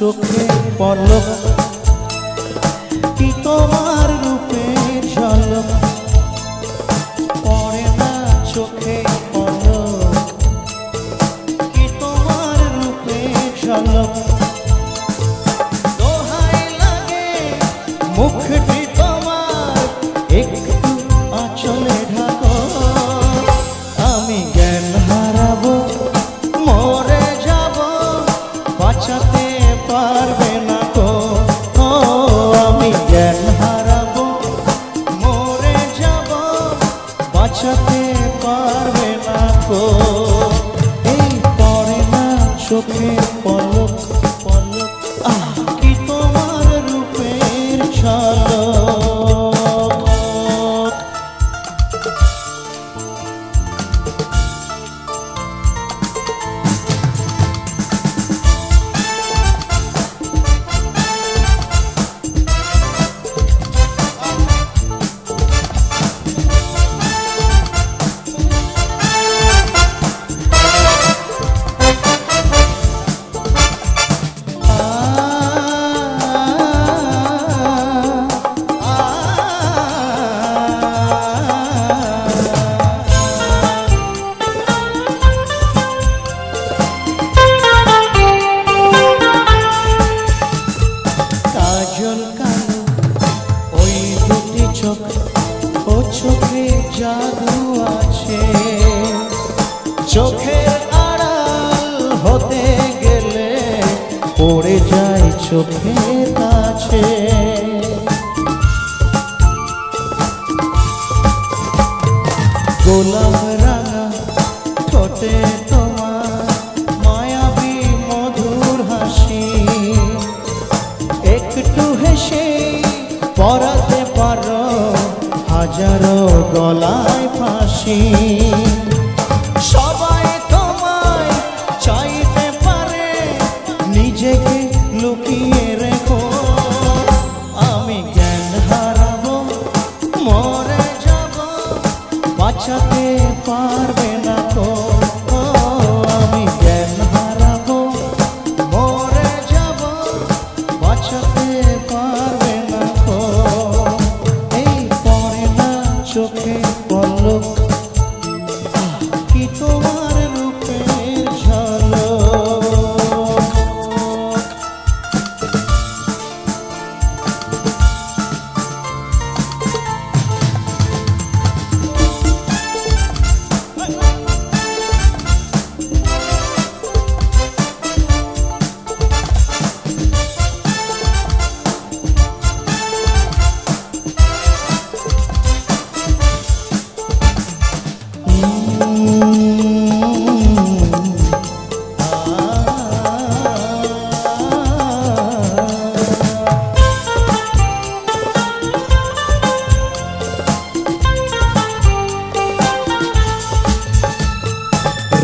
চোখে পলক কি তোমার রূপের ঝলক পড়ে না চোখে পলক কি তোমার রূপের ঝলক দোহাই লাগে মুখটি তোমার একটু আঁচলে ঢাকো আমি জ্ঞান হারাবো মরে যাব বাঁচাতে পারবে না গো আমি জ্ঞান হারাবো মরে যাব বাঁচাতে পারবে না গো এই পড়ে না চোখে পলক পলক কি তোমার রূপের ঝলক ও চোখে জাদু আছে চোখের আড়াল হতে গেলে পড়ে যায় চোখের কাছে গোলাপ রাঙা ঠোঁটে তোমার মায়াবী মধুর হাসি একটু হেসে পরাতে পারো হাজারো গলায় ফাঁসি সবাই তোমায় চাইতে পারে নিজেকে লুকিয়ে রেখো আমি জ্ঞান হারাবো মরে যাব বাঁচাতে পারবে না গো আমি জ্ঞান হারাবো মরে যাব বাঁচাতে পারবে না গো এই পড়ে না চোখে পলক কি তোমার রূপের ঝলক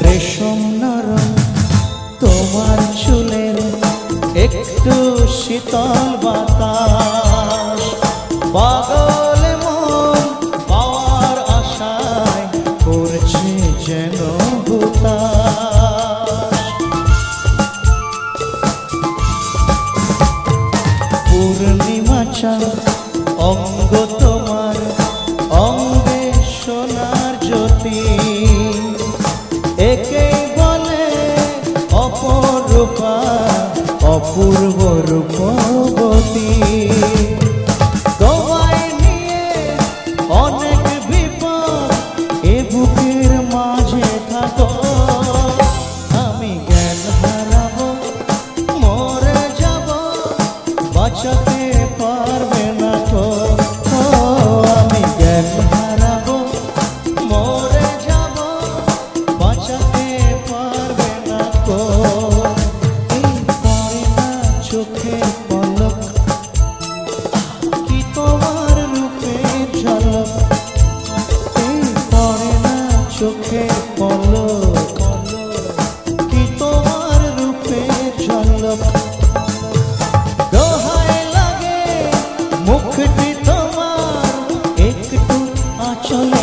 রেশম নরম তোমার চুলের একটু শীতল বাতাস পাগল মন পাওয়ার আশায় করছে যেন হুতাশ পূর্ণিমা চাঁদ অঙ্গ তোমার অঙ্গে সোনার জ্যোতি একেই বলে অপরূপা অপূর্ব রূপবতী তোমায় নিয়ে অনেক বিপদ এ বুকের মাঝে থাকো আমি জ্ঞান হারাবো মরে যাব বাঁচাতে পারবে না গো আমি জ্ঞান হারাবো মরে যাব বাঁচাতে পারবে না গো এই পড়ে না চোখে পলক কি তোমার রূপের ঝলক এই পড়ে না চোখে পলক কি তোমার রূপের ঝলক দোহাই লাগে মুখটি তোমার একটু আঁচলে